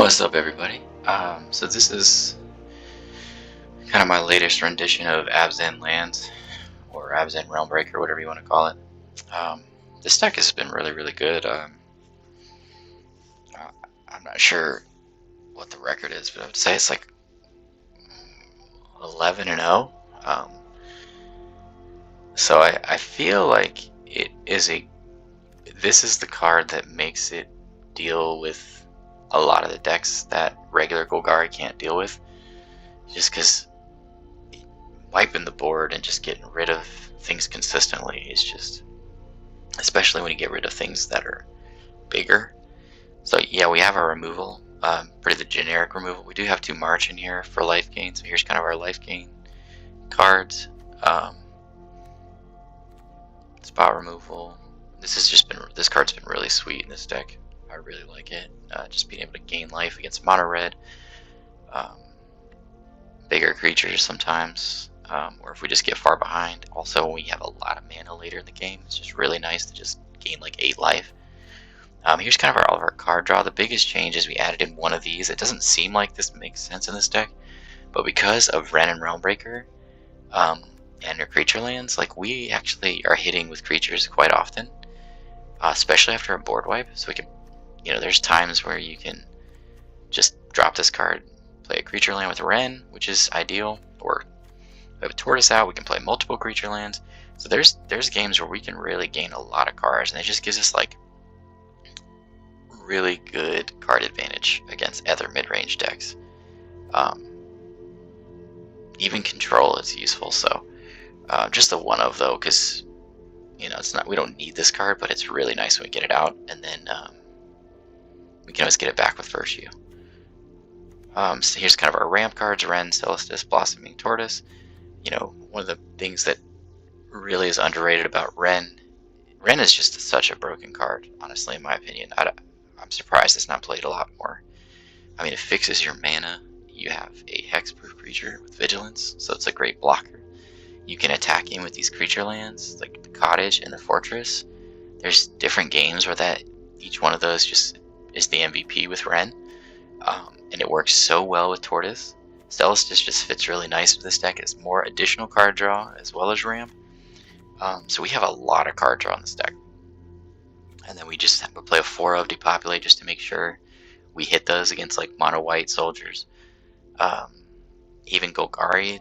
What's up, everybody? So this is kind of my latest rendition of Abzan lands, or Abzan Realmbreaker, whatever you want to call it. This deck has been really good. I'm not sure what the record is, but I would say it's like 11-0. So I feel like it is this is the card that makes it deal with a lot of the decks that regular Golgari can't deal with, just because wiping the board and just getting rid of things consistently is just, especially when you get rid of things that are bigger. So yeah, we have our removal, pretty the generic removal. We do have 2 March in here for life gain, so here's kind of our life gain cards. Spot removal. This card's been really sweet in this deck. I really like it. Just being able to gain life against mono red, bigger creatures sometimes, or if we just get far behind. Also, when we have a lot of mana later in the game, it's just really nice to just gain like 8 life. Here's kind of all of our card draw. The biggest change is we added in one of these. It doesn't seem like this makes sense in this deck, but because of Wrenn and Realmbreaker and their creature lands, like we actually are hitting with creatures quite often, especially after a board wipe. So we can, there's times where you can just drop this card, play a creature land with Wrenn, which is ideal, or we have a Tortoise out, we can play multiple creature lands. So there's games where we can really gain a lot of cards, and it just gives us like really good card advantage against other mid-range decks. Even control is useful, so just the one of though, because we don't need this card, but it's really nice when we get it out, and then we can always get it back with Virtue. So here's kind of our ramp cards: Wrenn, Celestus, Blossoming Tortoise. One of the things that really is underrated about Wrenn is just such a broken card, honestly, in my opinion. I'm surprised it's not played a lot more. I mean, it fixes your mana. You have a hexproof creature with vigilance, so it's a great blocker. You can attack in with these creature lands, like the Cottage and the Fortress. There's different games where each one of those just is the MVP with Wrenn. And it works so well with Tortoise. Celestus just fits really nice with this deck. It's more additional card draw as well as ramp. So we have a lot of card draw in this deck. And then we just have to play a 4 of Depopulate just to make sure we hit those against like mono white soldiers. Even Golgari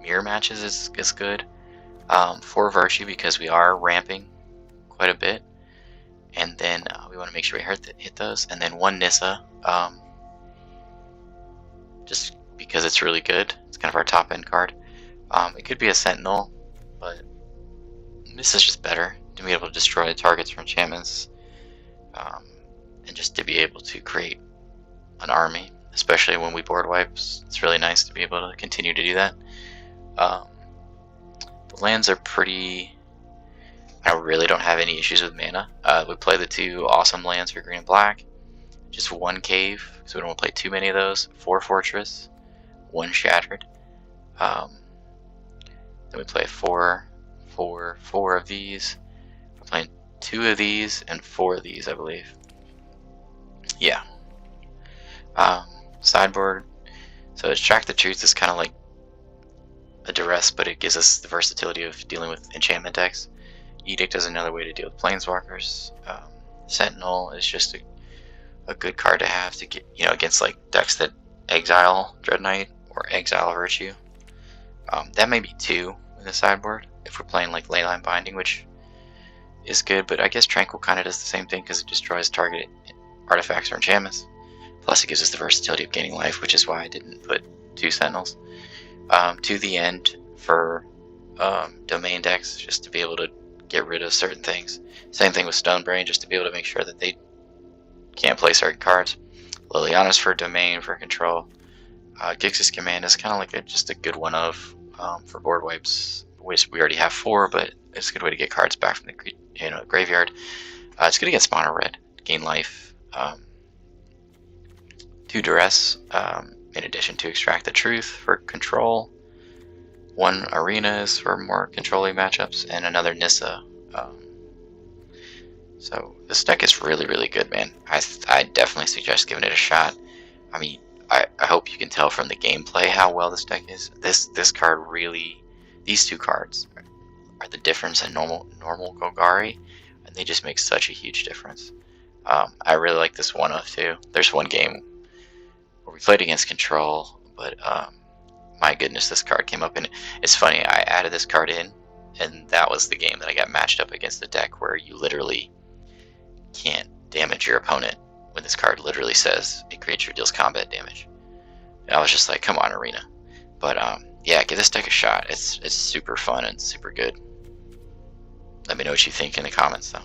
mirror matches is good. 4 Virtue because we are ramping quite a bit. And then we want to make sure we hit those. And then 1 Nissa, just because it's really good. It's kind of our top end card. It could be a Sentinel, but Nissa's just better to be able to destroy targets for enchantments, and just to be able to create an army, especially when we board wipes. It's really nice to be able to continue to do that. The lands are pretty... I really don't have any issues with mana. We play the 2 awesome lands for green and black. Just 1 cave, so we don't want to play too many of those. 4 fortress, 1 shattered. Then we play 4 of these. We're playing 2 of these and 4 of these, I believe. Yeah. Sideboard. So Extract the Truth is kind of like a Duress, but it gives us the versatility of dealing with enchantment decks. Edict is another way to deal with planeswalkers. Sentinel is just a good card to have to get, against like decks that exile Dreadknight or exile Virtue. That may be 2 in the sideboard if we're playing like Leyline Binding, which is good, but I guess Tranquil kind of does the same thing because it destroys target artifacts or enchantments. Plus it gives us the versatility of gaining life, which is why I didn't put 2 Sentinels. To the end for domain decks, just to be able to get rid of certain things. Same thing with Stonebrain, just to be able to make sure that they can't play certain cards. Liliana's for domain, for control. Gix's Command is kind of like just a good one of for board wipes, which we already have 4, but it's a good way to get cards back from the graveyard. It's good against mono red, gain life. 2 Duress, in addition to Extract the Truth for control. 1 Arena is for more controlling matchups, and another Nissa. So this deck is really good, man. I definitely suggest giving it a shot. I mean, I hope you can tell from the gameplay how well this deck is. This card really, these two cards are the difference in normal Golgari, and they just make such a huge difference. I really like this one of too. There's one game where we played against Control, but my goodness, this card came up, and it's funny. I added this card in, and that was the game that I got matched up against the deck where you literally can't damage your opponent when this card literally says a creature deals combat damage. And I was just like, come on, Arena. But yeah, give this deck a shot. It's super fun and super good. Let me know what you think in the comments, though.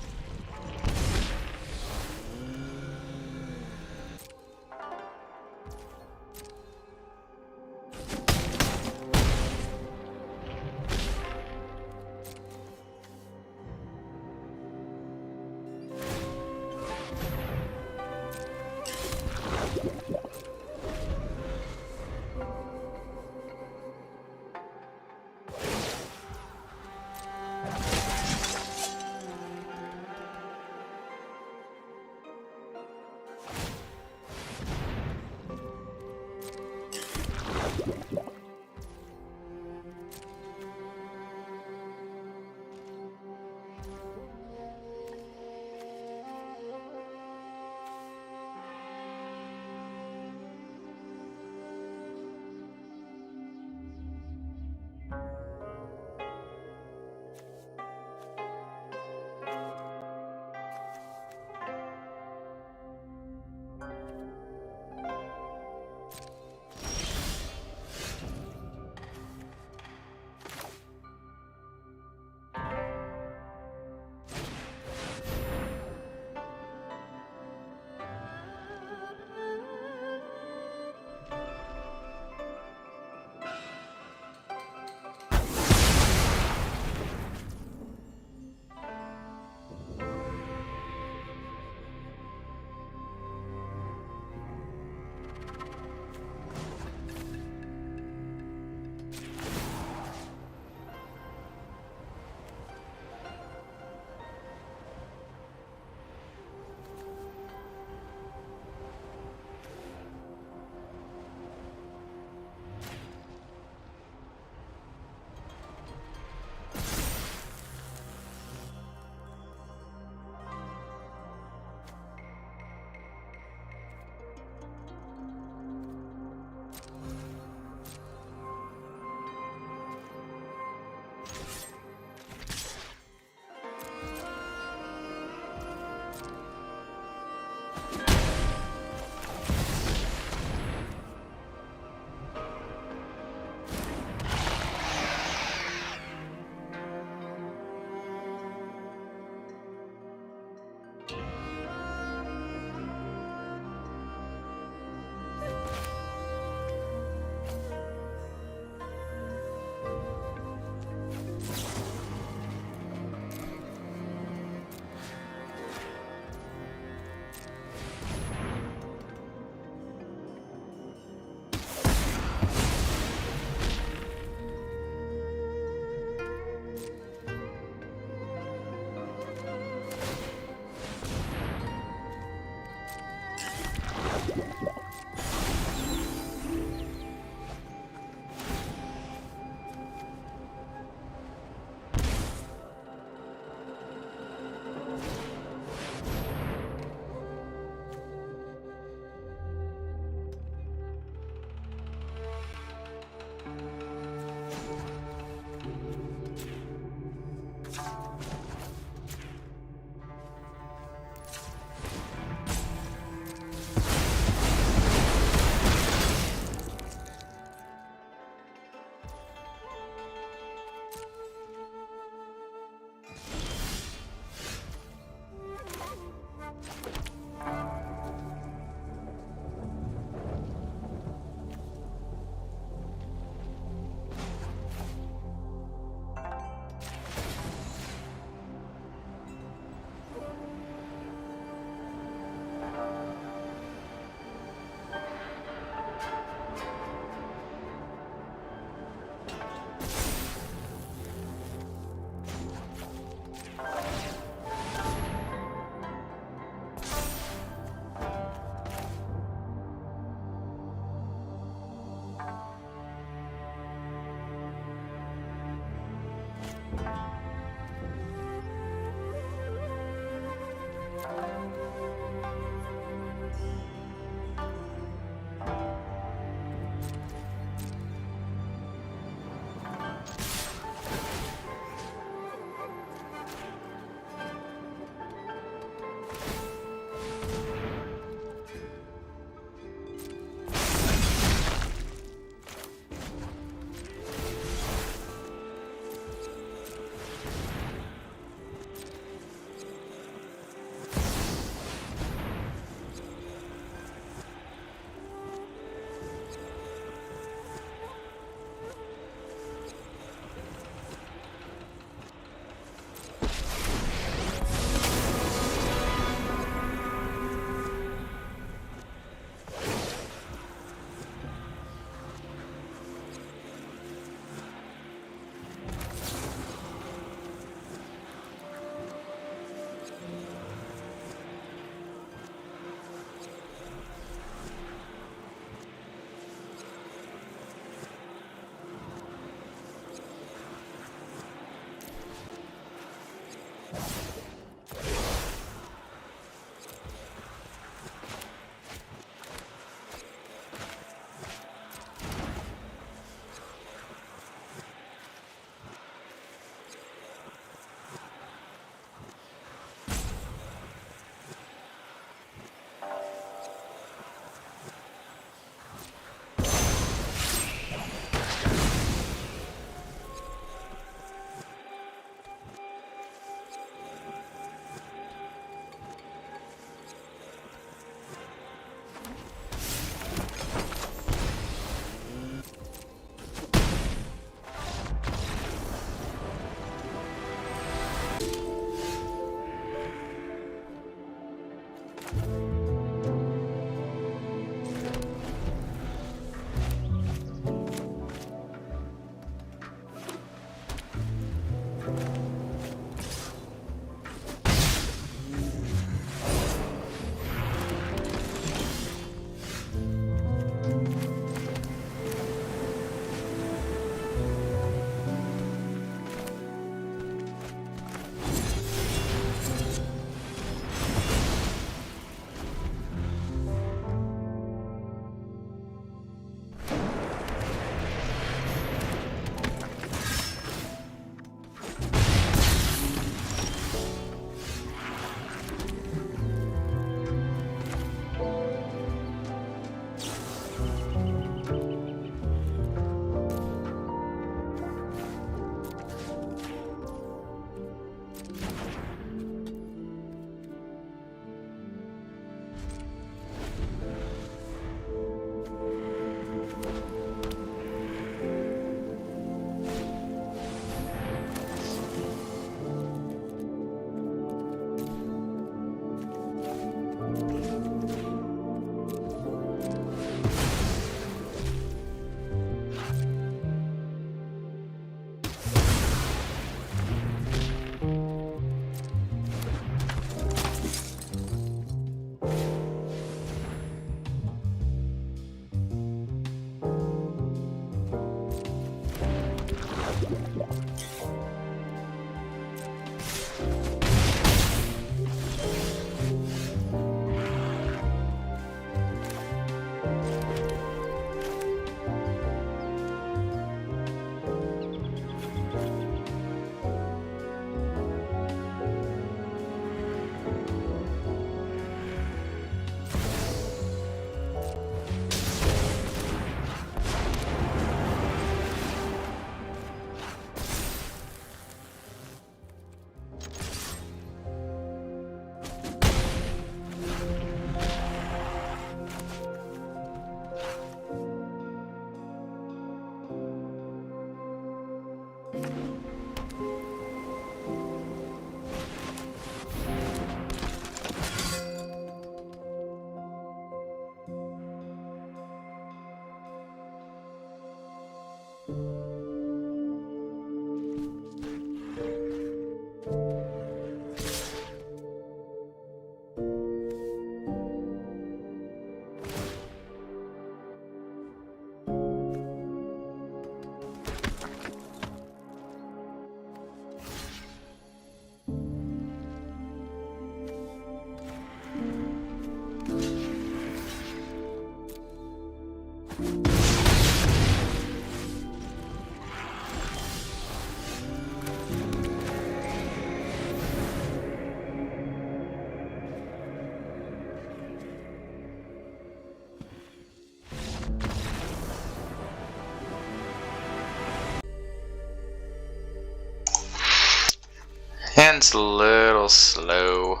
Hand's a little slow.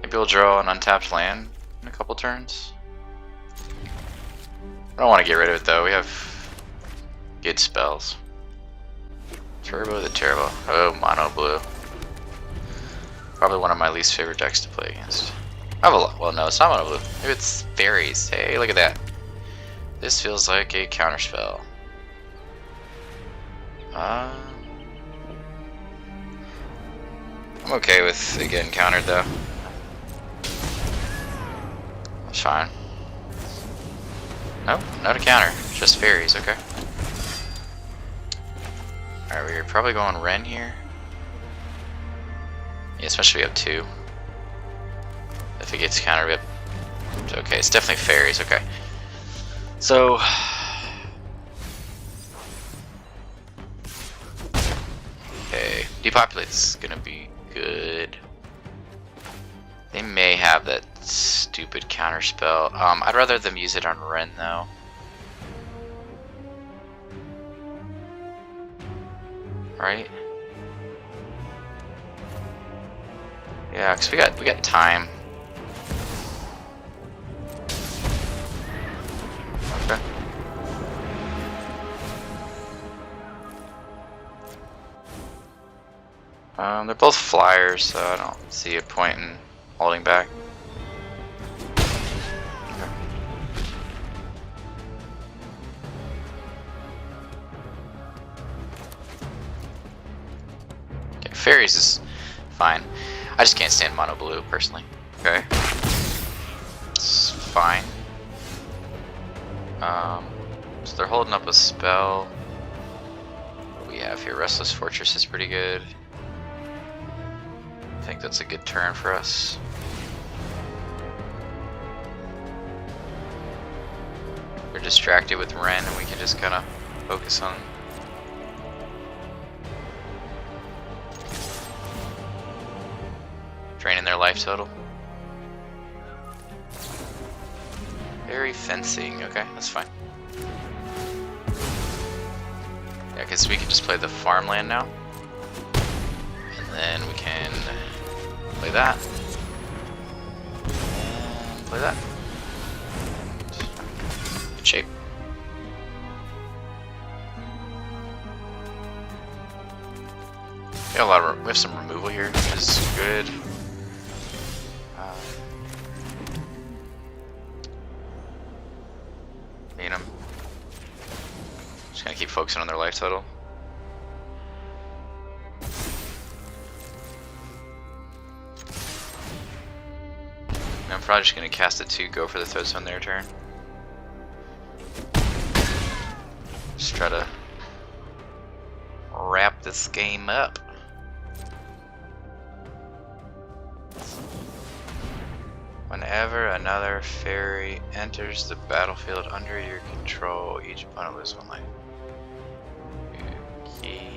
Maybe we'll draw an untapped land in a couple turns. I don't want to get rid of it though, we have good spells. Turbo the Turbo. Oh, mono blue. Probably one of my least favorite decks to play against. I have a lot. Well, no, it's not mono blue. Maybe it's fairies. Hey, look at that. This feels like a counterspell. I'm okay with it getting countered though. That's fine. Nope, not a counter. Just fairies, okay. Alright, we're probably going Wrenn here. Yeah, especially we have 2. If it gets countered, we have... Okay, it's definitely fairies, okay. So... Okay, Depopulate's gonna be good. They may have that stupid counter spell. I'd rather them use it on Wrenn though. Right? Yeah, cause we got time. Okay. They're both flyers, so I don't see a point in holding back. Okay, fairies is fine. I just can't stand mono blue personally. Okay, it's fine. So they're holding up a spell. What we have here, Restless Fortress is pretty good. I think that's a good turn for us. We're distracted with Wrenn and we can just kind of focus on draining their life total. Very fencing, okay, that's fine. Yeah, because we can just play the farmland now. And then we can play that. And play that. And good shape. We have some removal here, which is good. I'm just gonna keep focusing on their life total. And I'm probably just gonna cast it to go for the threats on their turn. Just try to wrap this game up. Whenever another fairy enters the battlefield under your control, each opponent loses 1 life. Okay.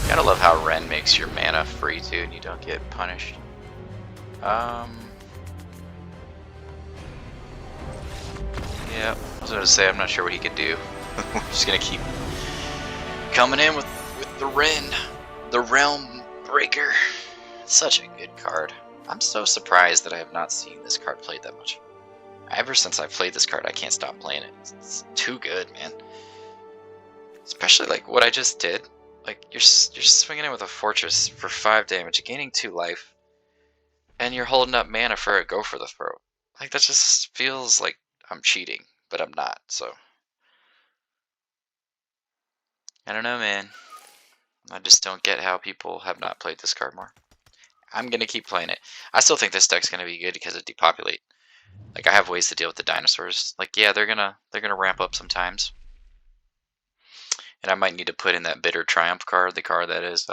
Gotta love how Wrenn makes your mana free too, and you don't get punished. Yeah, I was gonna say I'm not sure what he could do. We're just gonna keep coming in with the Wrenn, the Realmbreaker. Such a good card. I'm so surprised that I have not seen this card played that much. Ever since I played this card, I can't stop playing it. It's too good, man. Especially like what I just did. Like you're swinging in with a fortress for 5 damage, gaining 2 life, and you're holding up mana for a go for the throw. Like that just feels like I'm cheating, but I'm not. So I don't know, man. I just don't get how people have not played this card more. I'm gonna keep playing it. I still think this deck's gonna be good because of Depopulate. Like I have ways to deal with the dinosaurs. Like yeah, they're gonna ramp up sometimes, and I might need to put in that Bitter Triumph card, the card that is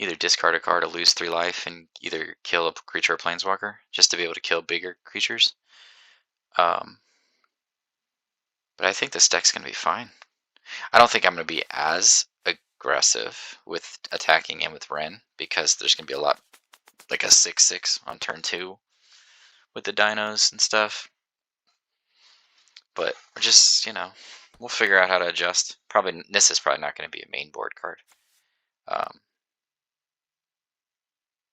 either discard a card or lose 3 life and either kill a creature or planeswalker, just to be able to kill bigger creatures. But I think this deck's going to be fine. I don't think I'm going to be as aggressive with attacking and with Wrenn, because there's going to be a lot, like a 6/6 on turn 2 with the dinos and stuff. But we're just, we'll figure out how to adjust. Probably Nissa's probably not going to be a main board card.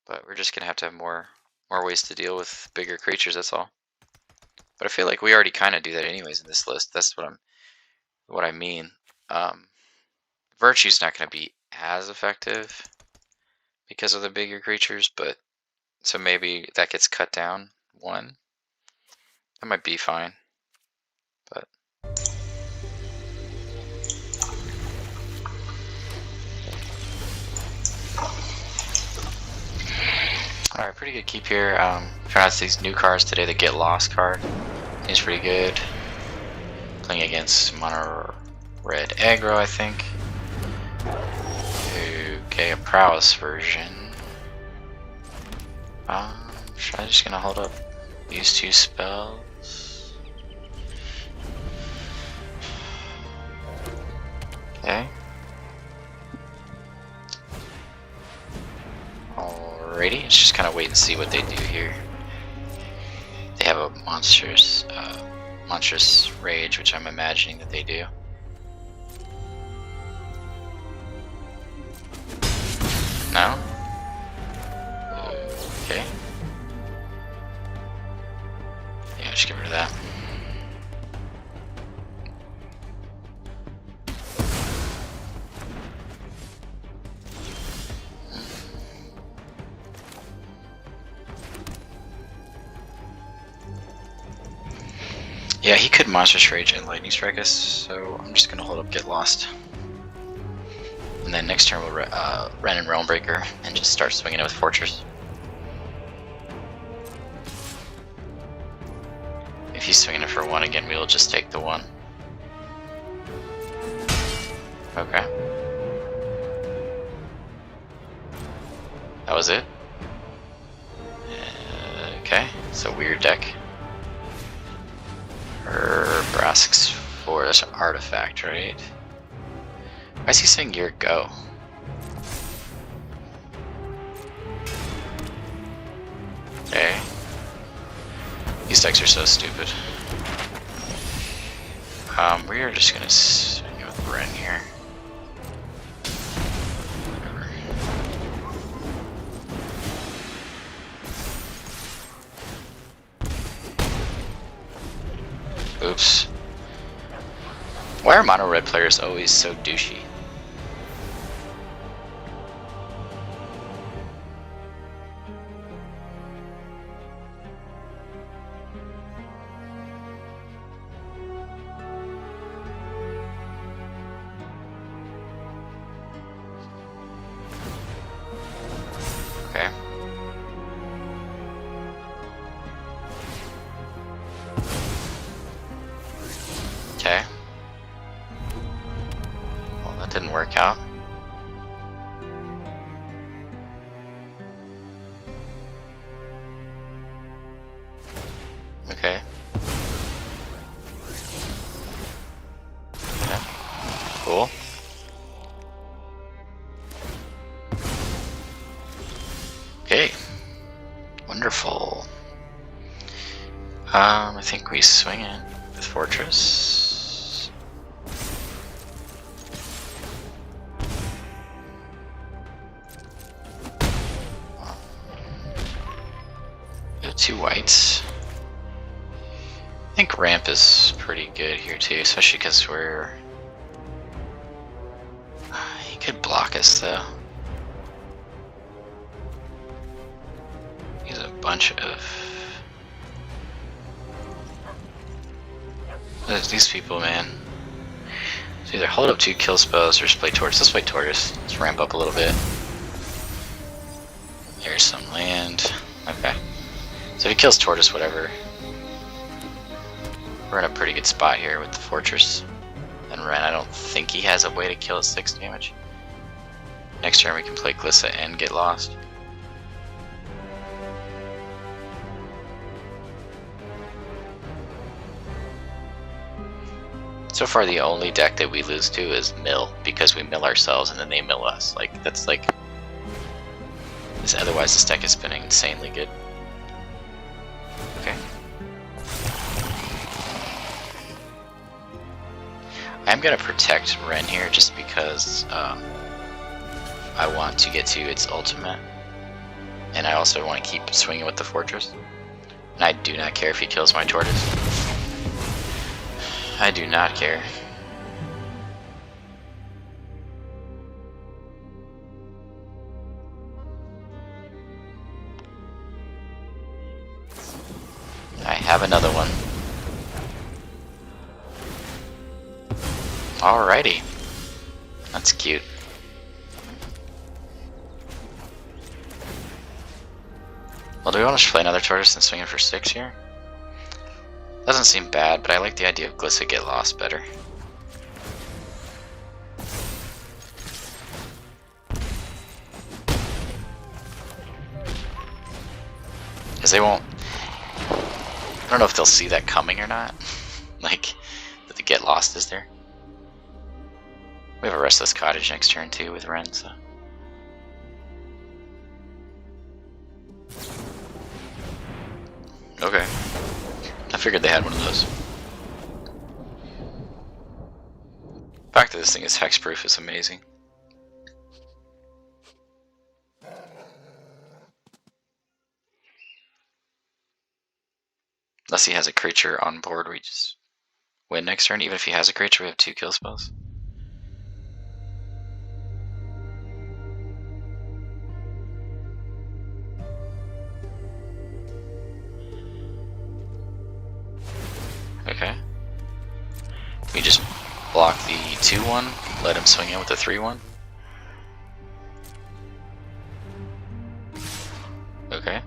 But we're just going to have more ways to deal with bigger creatures, that's all. But I feel like we already kind of do that anyways in this list. That's what I mean. Virtue's not going to be as effective because of the bigger creatures, but so maybe that gets cut down 1. That might be fine. But alright, pretty good keep here. Trying out these new cards today. The Get Lost card is pretty good. Playing against mono red aggro, I think. Okay, a prowess version. I'm just gonna hold up these 2 spells. Okay. Alrighty, let's just kind of wait and see what they do here. They have a monstrous rage, which I'm imagining that they do. No? Okay. Yeah, just get rid of that. Yeah, he could Monstrous Rage and Lightning Strike us, so I'm just gonna hold up Get Lost. And then next turn we'll Wrenn and Realmbreaker and just start swinging it with Fortress. If he's swinging it for 1 again, we'll just take the 1. Okay. That was it? Okay, it's a weird deck. Brasks for this artifact, right? Why is he saying your go? Okay. These decks are so stupid. We are just gonna swing it with Wrenn here. Oops. Why are mono red players always so douchey? Okay. Okay. Well, that didn't work out. Okay. Yeah. Cool. Okay. Wonderful. I think we swing it with Fortress. Go 2 whites. I think ramp is pretty good here too, especially because we're... he could block us though. He's a bunch of... these people, man. So either hold up 2 kill spells or just play Tortoise. Let's play Tortoise. Let's ramp up a little bit. Here's some land. Okay. So if he kills Tortoise, whatever. We're in a pretty good spot here with the Fortress. And Wrenn, I don't think he has a way to kill at 6 damage. Next turn we can play Glissa and get lost. So far the only deck that we lose to is mill, because we mill ourselves and then they mill us. Like, that's like... Otherwise this deck has been insanely good. Okay. I'm gonna protect Wrenn here just because I want to get to its ultimate. And I also want to keep swinging with the fortress. And I do not care if he kills my tortoise. I do not care. I have another one. Alrighty. That's cute. Well, do we want to play another tortoise and swing it for 6 here? Doesn't seem bad, but I like the idea of Glissa get lost better. Because they won't... I don't know if they'll see that coming or not. Like, that the get lost is there. We have a Restless Cottage next turn too with Wrenn, so... Okay. I figured they had one of those. The fact that this thing is hexproof is amazing. Unless he has a creature on board, we just win next turn. Even if he has a creature, we have 2 kill spells. Okay. We just block the 2-1, let him swing in with the 3-1. Okay.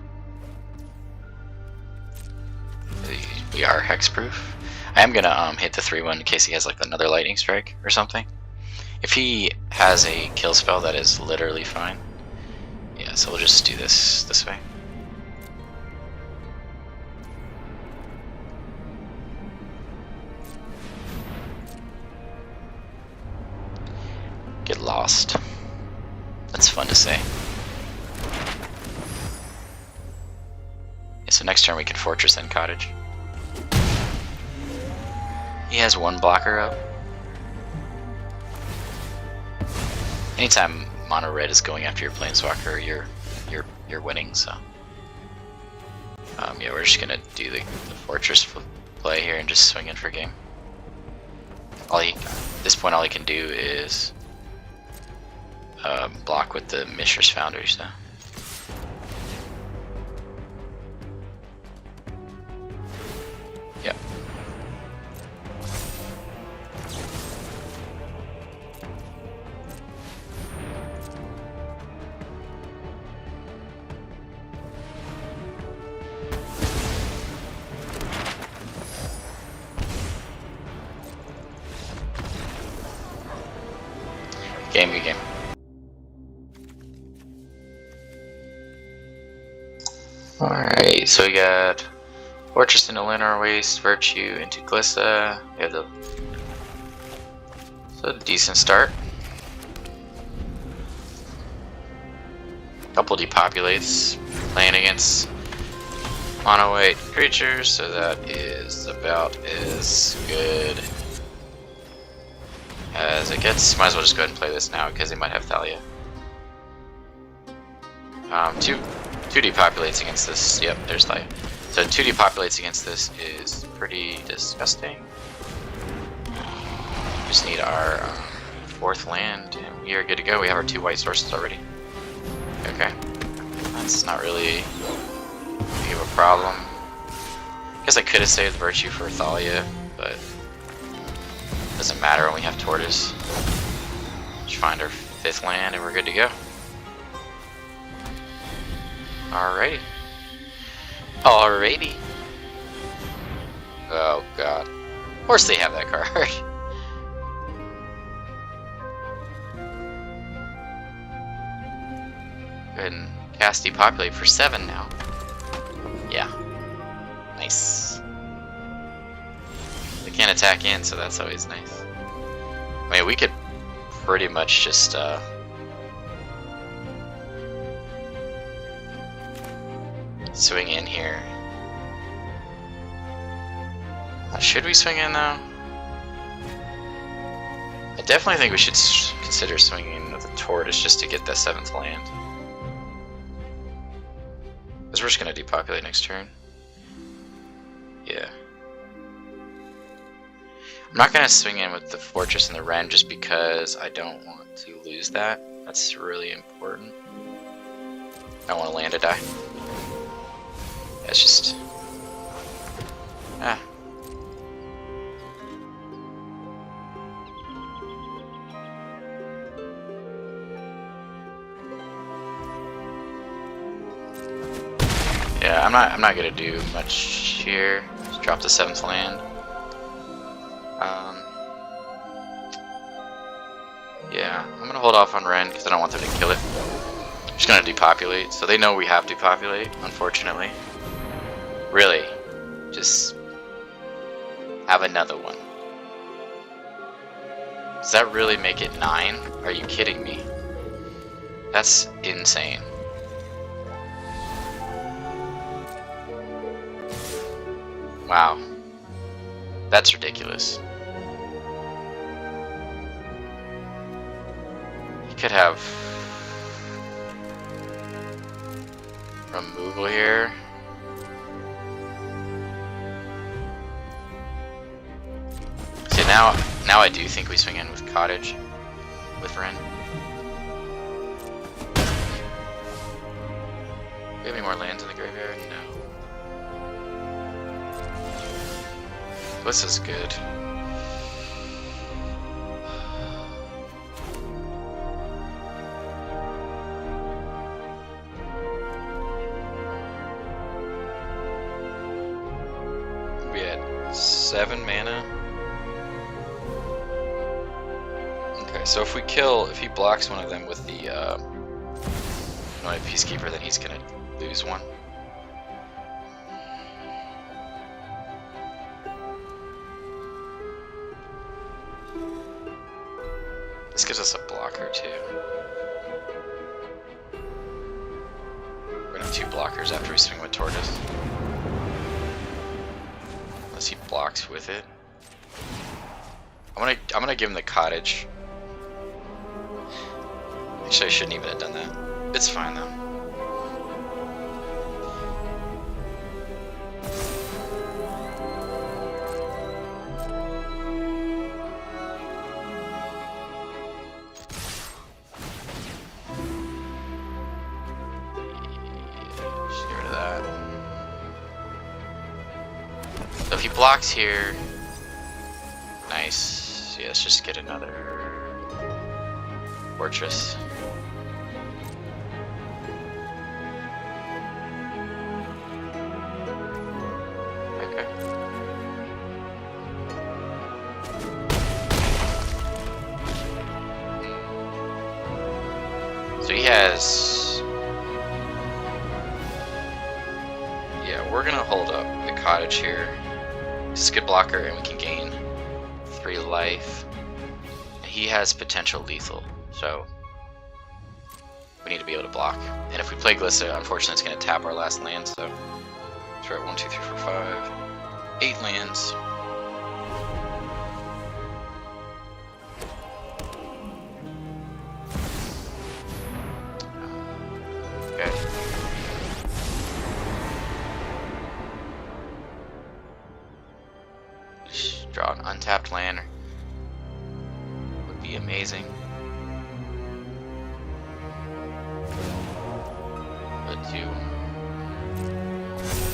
We are hexproof. I am gonna hit the 3-1 in case he has like another lightning strike or something. If he has a kill spell, that is literally fine. Yeah, so we'll just do this way. Get lost. That's fun to say. So next turn we can Fortress and Cottage. He has 1 blocker up. Anytime mono red is going after your planeswalker, you're winning. So yeah, we're just gonna do the Fortress play here and just swing in for game. At this point, all he can do is block with the Mishra's Foundry. So. Yep. Good game. Alright, so we got Fortress into Llanowar Wastes, Virtue into Glissa. We have a decent start. Couple depopulates, playing against mono white creatures, so that is about as good as it gets. Might as well just go ahead and play this now because they might have Thalia. Two depopulates against this. Yep, there's Thalia. So 2 depopulates against this is pretty disgusting. Just need our 4th land and we are good to go. We have our 2 white sources already. Okay. That's not really big of a problem. Guess I could have saved Virtue for Thalia, but it doesn't matter when we have Tortoise. Just find our 5th land and we're good to go. Alrighty. Alrighty. Oh god. Of course they have that card. Go ahead and cast Depopulate for 7 now. Yeah. Nice. They can't attack in, so that's always nice. I mean, we could pretty much just swing in here. Should we swing in though? I definitely think we should consider swinging in with a Tortoise just to get that 7th land. Because we're just going to depopulate next turn. Yeah. I'm not going to swing in with the Fortress and the Wrenn just because I don't want to lose that. That's really important. I don't want to land a die. That's just... Yeah, I'm not gonna do much here. Just drop the 7th land. Yeah, I'm gonna hold off on Wrenn because I don't want them to kill it. I'm just gonna depopulate, so they know we have depopulate, unfortunately. Really, just have another one. Does that really make it 9? Are you kidding me? That's insane. Wow. That's ridiculous. He could have removal here. See, now I do think we swing in with Cottage with Wrenn. Do we have any more lands in the graveyard? No. This is good. We had 7 mana. Okay, so if he blocks one of them with the Peacekeeper, then he's gonna lose one. This gives us a blocker too. We're gonna have 2 blockers after we swing with Tortoise. Unless he blocks with it. I'm gonna give him the Cottage. Actually, I shouldn't even have done that. It's fine though. So if he blocks here, nice. Yeah, let's just get another Fortress. Okay. So he has... Yeah, we're gonna hold up the Cottage here. This is a good blocker, and we can gain 3 life. He has potential lethal, so we need to be able to block. And if we play Glissa, unfortunately it's going to tap our last land, so we're at 1, 2, 3, 4, 5, 8 lands. Okay. Just draw an untapped land. Would be amazing. But 2.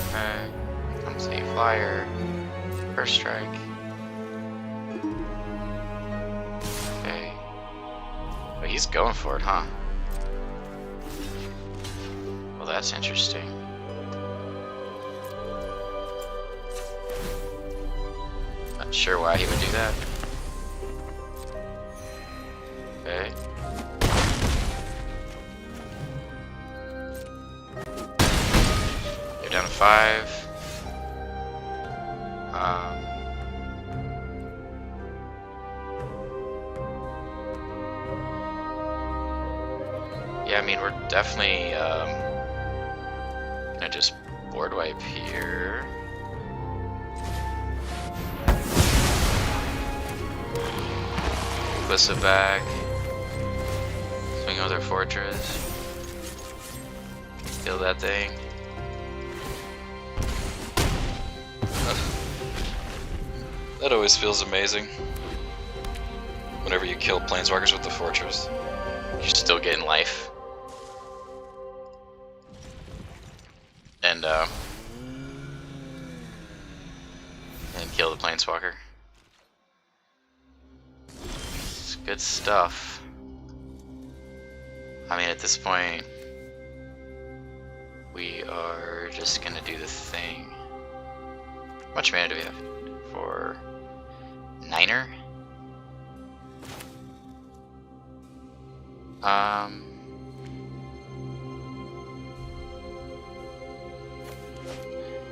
Okay. Comes a flyer. First strike. Okay. But he's going for it, huh? Well, that's interesting. Not sure why he would do that. Okay. 5. Yeah, I mean, we're definitely gonna just board wipe here. Glissa back. Swing over their fortress. Kill that thing. That always feels amazing. Whenever you kill planeswalkers with the fortress, you're still getting life. And kill the planeswalker. It's good stuff. I mean, at this point, we are just gonna do the thing. How much mana do we have? For 9er?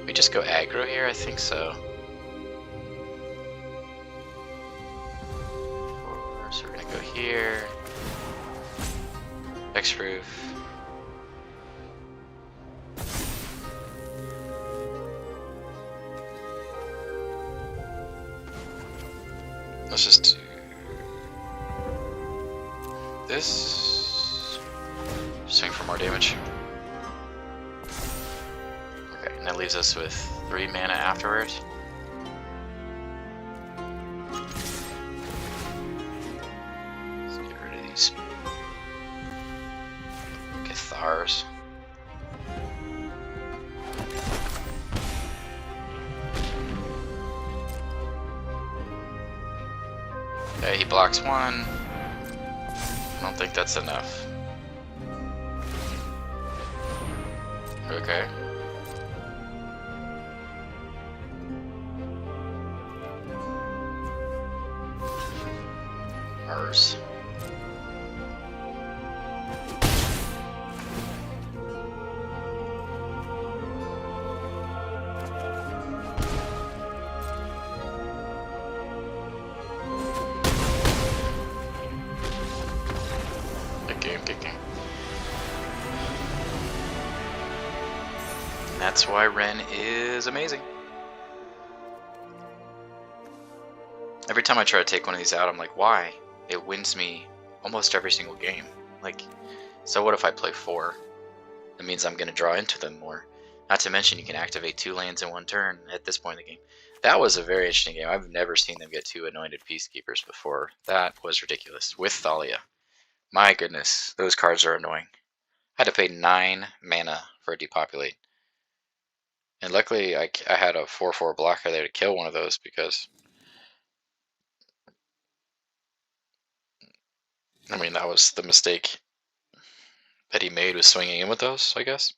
We just go aggro here? I think so. So we're gonna go here. Hexproof. Let's just do this. Swing for more damage. Okay, and that leaves us with 3 mana afterwards. Let's get rid of these Cathars. Okay, he blocks 1. I don't think that's enough. Okay. Ours. Good game. And that's why Wrenn is amazing. Every time I try to take one of these out, I'm like, why? It wins me almost every single game. Like, so what if I play 4? That means I'm going to draw into them more. Not to mention you can activate 2 lands in 1 turn at this point in the game. That was a very interesting game. I've never seen them get 2 Anointed Peacekeepers before. That was ridiculous. With Thalia. My goodness, those cards are annoying. I had to pay 9 mana for a Depopulate. And luckily I had a 4/4 blocker there to kill one of those because... I mean, that was the mistake that he made, was swinging in with those, I guess.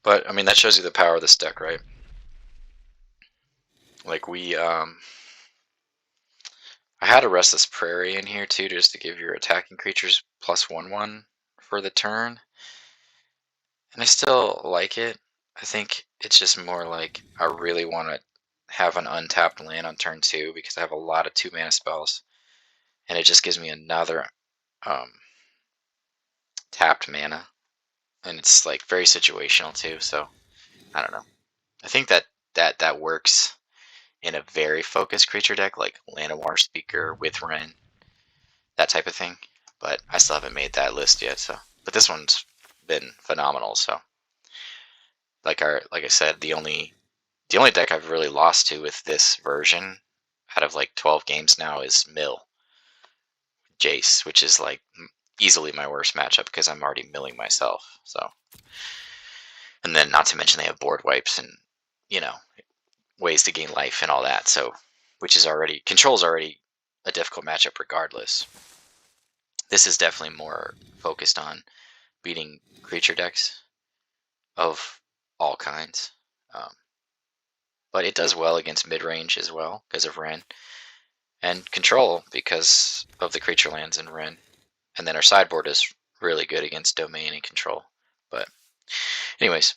But, I mean, that shows you the power of this deck, right? Like, I had a Restless Prairie in here, too, just to give your attacking creatures +1/1 for the turn. And I still like it. I think it's just more like I really want to have an untapped land on turn 2 because I have a lot of 2 mana spells. And it just gives me another tapped mana. And it's like very situational too, so I don't know. I think that works in a very focused creature deck like Llanowar Speaker with Wrenn, that type of thing. But I still haven't made that list yet, so but this one's been phenomenal, so like I said, the only deck I've really lost to with this version out of like 12 games now is Mill Jace, which is like easily my worst matchup because I'm already milling myself. So, and then not to mention they have board wipes and, you know, ways to gain life and all that. So, which is already, control's already a difficult matchup regardless. This is definitely more focused on beating creature decks of all kinds. But it does well against mid-range as well because of Wrenn. And control because of the creature lands in Wrenn. And then our sideboard is really good against domain and control. But Anyways.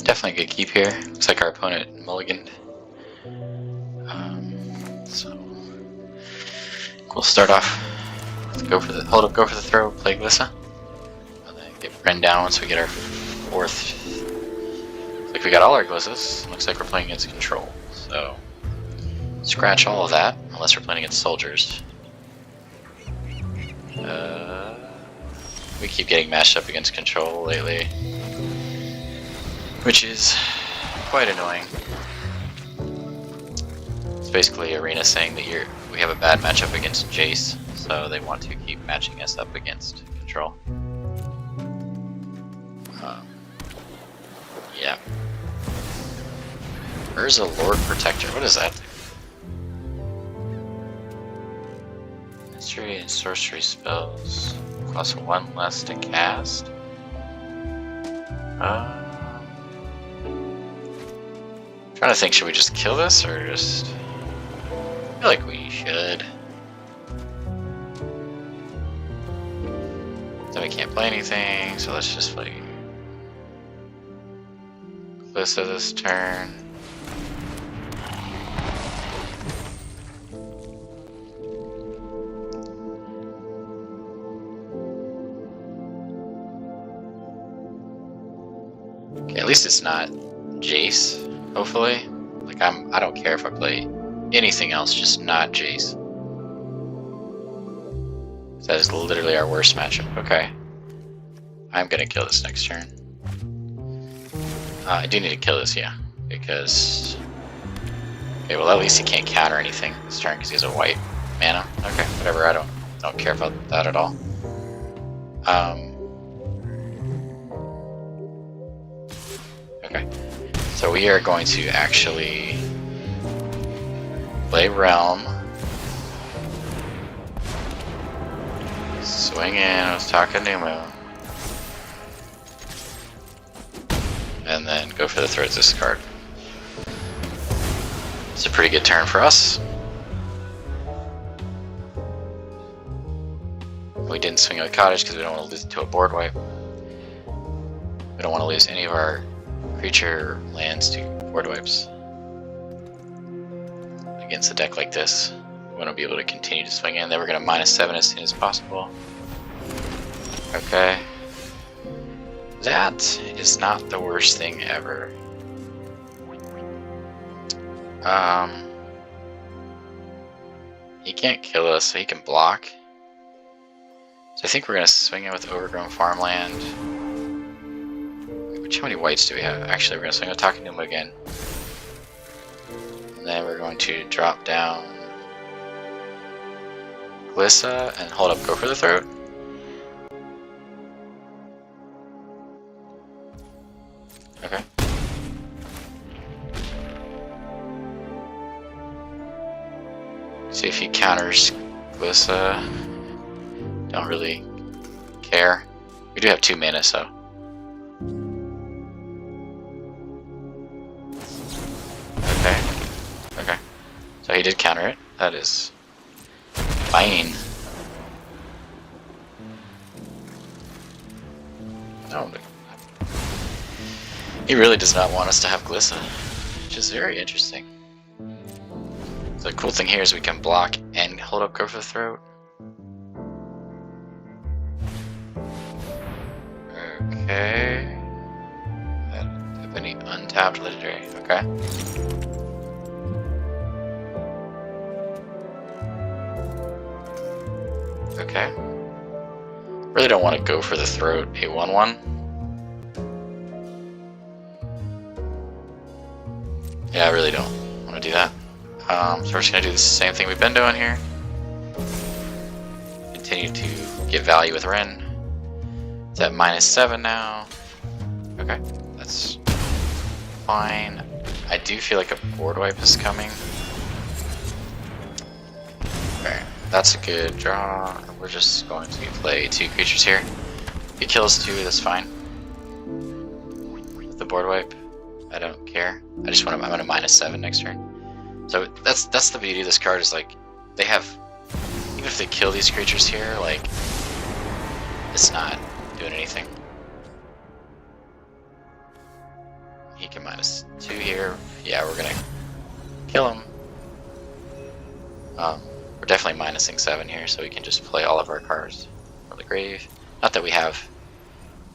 Definitely a good keep here. Looks like our opponent mulliganed. So we'll start off. Go for the hold up, go for the throw, play Glissa, and then get Wrenn down once we get our fourth. Looks like we got all our Glissas. Looks like we're playing against control. So scratch all of that, unless we're playing against soldiers. We keep getting matched up against control lately, which is quite annoying. It's basically Arena saying that we have a bad matchup against Jace, so they want to keep matching us up against control. Yeah. Where's a Lord Protector? What is that? Mystery and sorcery spells. Cost 1 less to cast. Trying to think, should we just kill this or just... I feel like we should. Then we can't play anything, so let's just play Glissa this turn. Okay, at least it's not Jace, hopefully. Like I don't care if I play anything else, just not Jace. That is literally our worst matchup. Okay. I'm gonna kill this next turn. I do need to kill this, yeah. Because... Okay, well at least he can't counter anything this turn because he has a white mana. Okay, whatever, I don't care about that at all. Okay. So we are going to actually play Realm. Swing in with Takenuma. And then go for the throat this card. It's a pretty good turn for us. We didn't swing at the cottage because we don't want to lose it to a board wipe. We don't want to lose any of our creature lands to board wipes. Against a deck like this, we want to be able to continue to swing in. Then we're going to -7 as soon as possible. Okay. That is not the worst thing ever. He can't kill us, so he can block. So I think we're going to swing in with Overgrown Farmland. How many whites do we have? Actually, we're going to swing with Takenuma again. And then we're going to drop down Glissa and hold up, go for the throat. Okay. See if he counters Glissa. Don't really care. We do have 2 mana, so. Okay. Okay. So he did counter it. That is fine. No. He really does not want us to have Glissa, which is very interesting. The cool thing here is we can block and hold up, go for the throat. Okay. Have any untapped legendary? Okay. Okay. Really don't want to go for the throat, a 1/1. Yeah, I really don't want to do that. So we're just going to do the same thing we've been doing here. Continue to get value with Wrenn. It's at -7 now. Okay, that's fine. I do feel like a board wipe is coming. Okay, that's a good draw. We're just going to play 2 creatures here. If he kills 2, that's fine. With the board wipe. I don't care. I just want to. I'm gonna -7 next turn. So that's the beauty of this card is like they have. Even if they kill these creatures here, like it's not doing anything. He can -2 here. Yeah, we're gonna kill him. We're definitely minusing 7 here, so we can just play all of our cards from the grave. Not that we have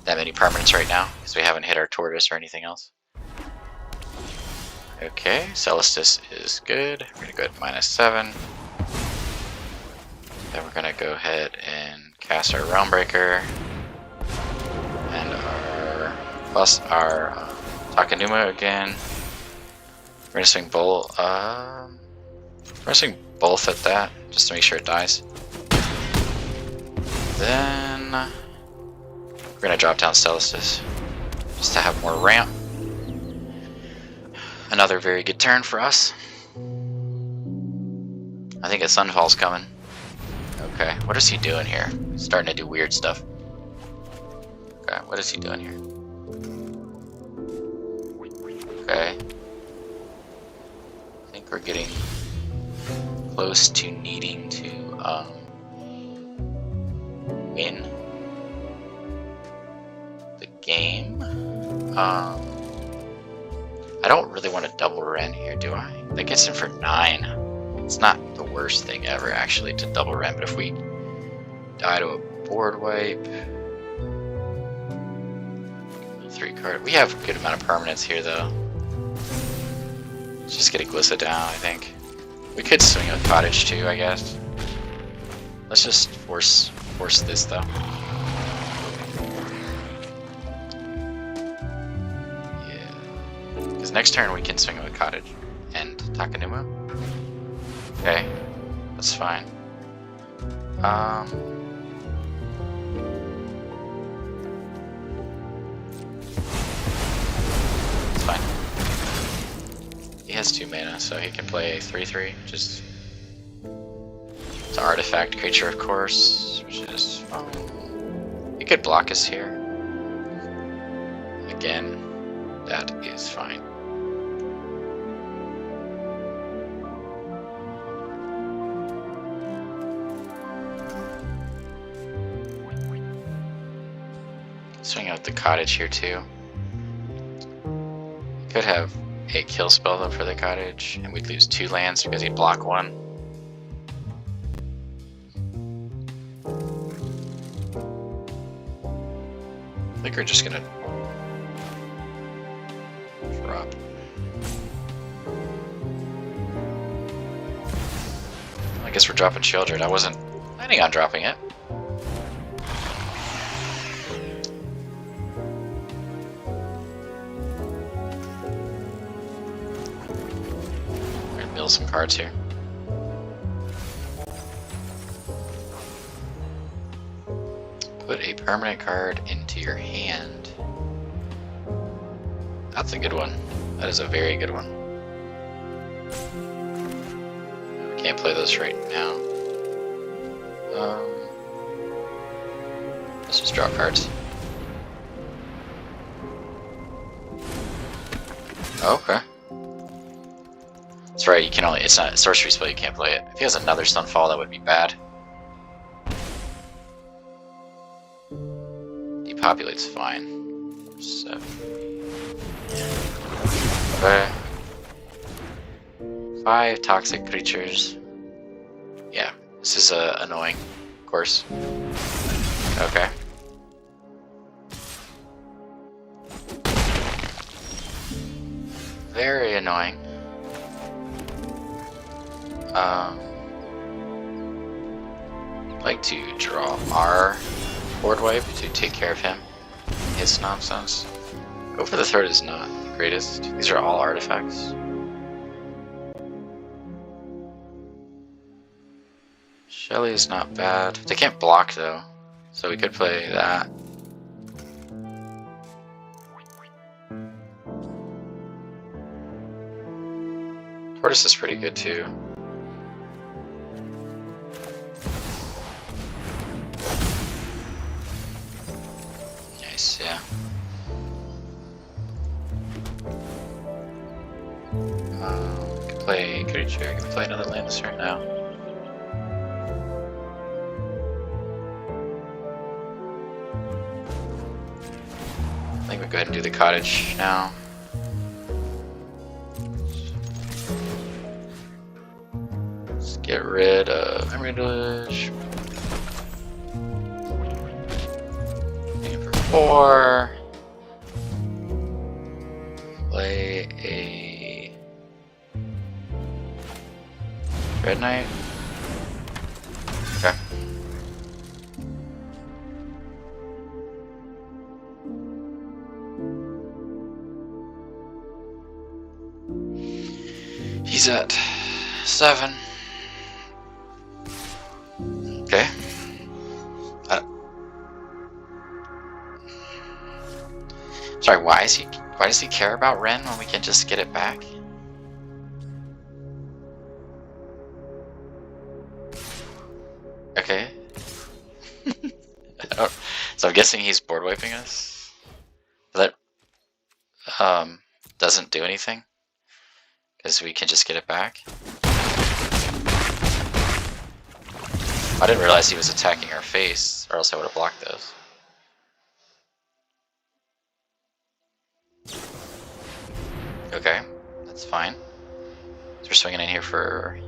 that many permanents right now, because we haven't hit our tortoise or anything else. Okay, Celestus is good. We're gonna go at -7. Then we're gonna go ahead and cast our Realmbreaker and our Takenuma again. We're gonna swing both. We're gonna swing both at that just to make sure it dies. Then we're gonna drop down Celestus just to have more ramp. Another very good turn for us. I think a Sunfall's coming. Okay, what is he doing here? He's starting to do weird stuff. Okay, what is he doing here? Okay. I think we're getting close to needing to win the game. I don't really want to double Wrenn here, do I? That gets him for 9. It's not the worst thing ever, actually, to double Wrenn, but if we die to a board wipe... 3 card. We have a good amount of permanents here, though. Let's just get a Glissa down, I think. We could swing with Cottage, too, I guess. Let's just force this, though. Because next turn we can swing with Cottage and Takenuma. Okay, that's fine. It's fine. He has 2 mana, so he can play a 3/3, which is it's an artifact creature, of course, which is fine. He could block us here. Again, that is fine. Swing out the Cottage here too. Could have a kill spell though for the Cottage, and we'd lose 2 lands because he'd block 1. I think we're just gonna drop. I guess we're dropping Sheoldred. I wasn't planning on dropping it. Some cards here. Put a permanent card into your hand. That's a good one. That is a very good one. We can't play those right now. Let's just draw cards. Okay. That's right, you can only, it's not a sorcery spell, you can't play it. If he has another Sunfall, that would be bad. Depopulate's fine. So. Okay. 5 toxic creatures. Yeah, this is annoying, of course. Okay. Very annoying. I'd like to draw our board wipe to take care of him. His nonsense. Go for the third is not the greatest. These are all artifacts. Shelly is not bad. They can't block though, so we could play that. Tortoise is pretty good too. Nice, yeah. Can play creature. I can play another land this turn now. I think we go ahead and do the cottage now. Let's get rid of Memory Deluge. Aim for 4. Play a Dreadknight. Okay. He's at 7. Okay. Sorry, why does he care about Wrenn when we can just get it back? Okay. So I'm guessing he's board wiping us. That doesn't do anything because we can just get it back. I didn't realize he was attacking our face, or else I would have blocked those. Okay, that's fine. So we're swinging in here for...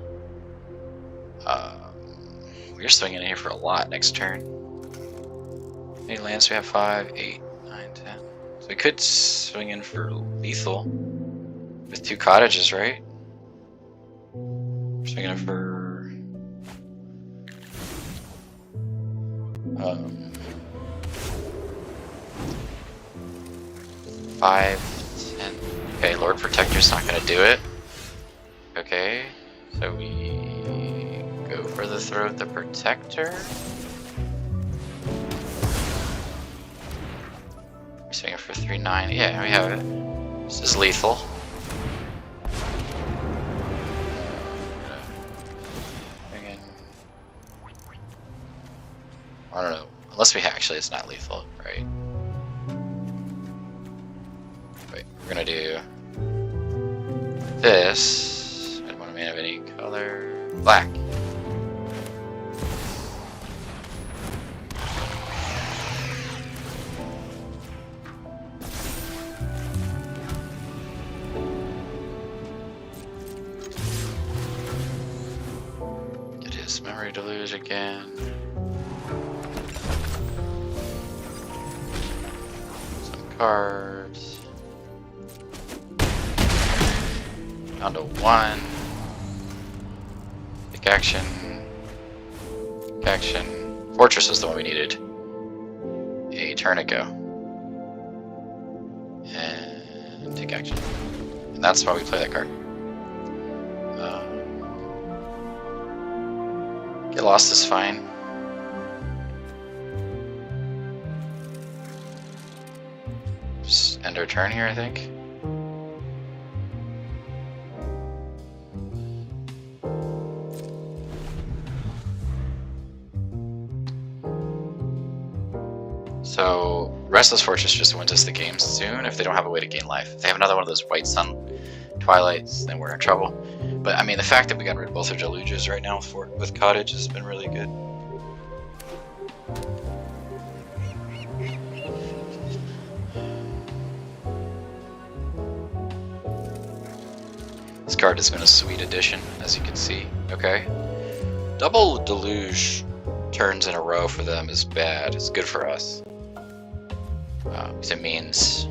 we're swinging in here for a lot next turn. How many lands do we have? 5, 8, 9, 10. So we could swing in for lethal with 2 cottages, right? We're swinging in for... 5, 10. Okay, Lord Protector's not gonna do it. Okay, so we go for the throw of the Protector. We're swinging for 3/9. Yeah, we have it. This is lethal. I don't know. Unless we actually, it's not lethal, right? Wait, we're gonna do this. I don't want to have any color. Black. Get his Memory Deluge again. Cards. Down to 1. Pick action. Pick action. Fortress was the one we needed a turn ago. And take action. And that's why we play that card. Get lost is fine. End our turn here, I think. So, Restless Fortress just wins us the game soon if they don't have a way to gain life. If they have another one of those White Sun Twilights, then we're in trouble. But I mean, the fact that we got rid of both our Deluges right now with Cottage has been really good. This card has been a sweet addition, as you can see. Okay. Double Deluge turns in a row for them is bad. It's good for us. Because it means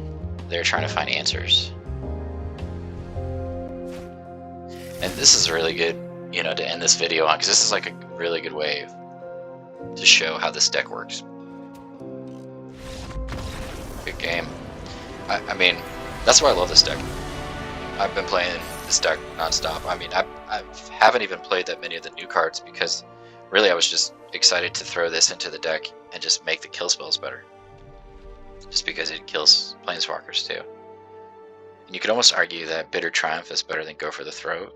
they're trying to find answers. And this is really good, you know, to end this video on, because this is like a really good way to show how this deck works. Good game. I mean, that's why I love this deck. I've been playing this deck non-stop. I mean, I haven't even played that many of the new cards because really I was just excited to throw this into the deck and just make the kill spells better. Just because it kills Planeswalkers too. And you could almost argue that Bitter Triumph is better than Go for the Throat.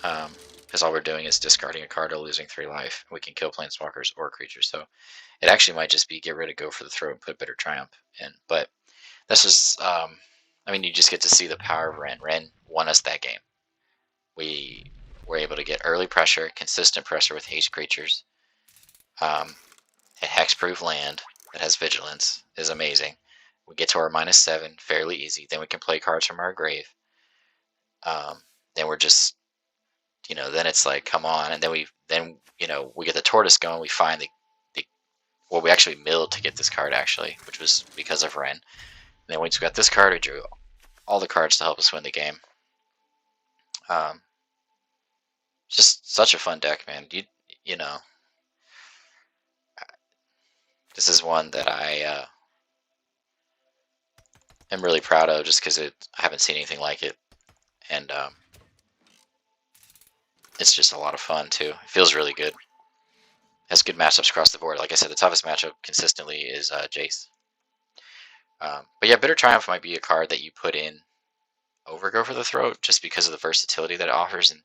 Because all we're doing is discarding a card or losing 3 life. We can kill Planeswalkers or creatures. So it actually might just be get rid of Go for the Throat and put Bitter Triumph in. But that's just I mean, you just get to see the power of Wrenn. Wrenn won us that game. We were able to get early pressure, consistent pressure with haste creatures. A hexproof land that has vigilance is amazing. We get to our -7 fairly easy. Then we can play cards from our grave. Then we're just, then it's like, come on. And then we get the tortoise going. We find well, we actually milled to get this card actually, which was because of Wrenn. And then once we got this card, we drew all the cards to help us win the game. Just such a fun deck, man. This is one that I am really proud of, just because I haven't seen anything like it, and it's just a lot of fun too. It feels really good. Has good matchups across the board. Like I said, the toughest matchup consistently is Jace. But yeah, Bitter Triumph might be a card that you put in Overgrow for the Throat, just because of the versatility that it offers, and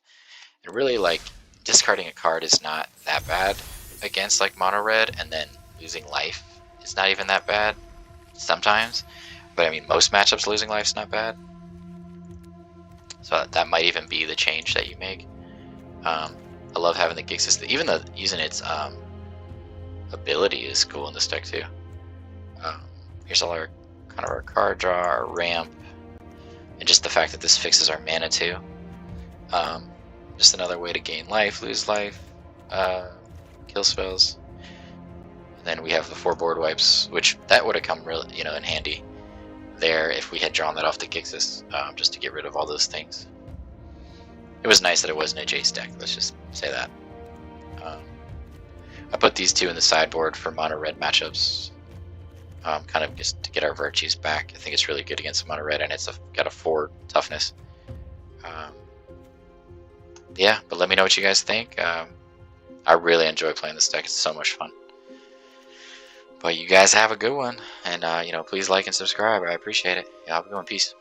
really, like, discarding a card is not that bad against like mono red, and then losing life is not even that bad sometimes. But I mean, most matchups losing life is not bad. So that might even be the change that you make. I love having the Gixis. Even using its ability is cool in this deck too. Here's all our kind of our card draw, our ramp, and just the fact that this fixes our mana too. Just another way to gain life, lose life, kill spells. And then we have the 4 board wipes, which that would have come really, in handy there if we had drawn that off the Gixis, just to get rid of all those things. It was nice that it wasn't a Jace deck, let's just say that. I put these two in the sideboard for mono red matchups, kind of just to get our virtues back. I think it's really good against mono red, and it's got a 4 toughness. Yeah, but let me know what you guys think. I really enjoy playing this deck. It's so much fun. But you guys have a good one, and please like and subscribe. I appreciate it. Yeah, have a good one. Peace.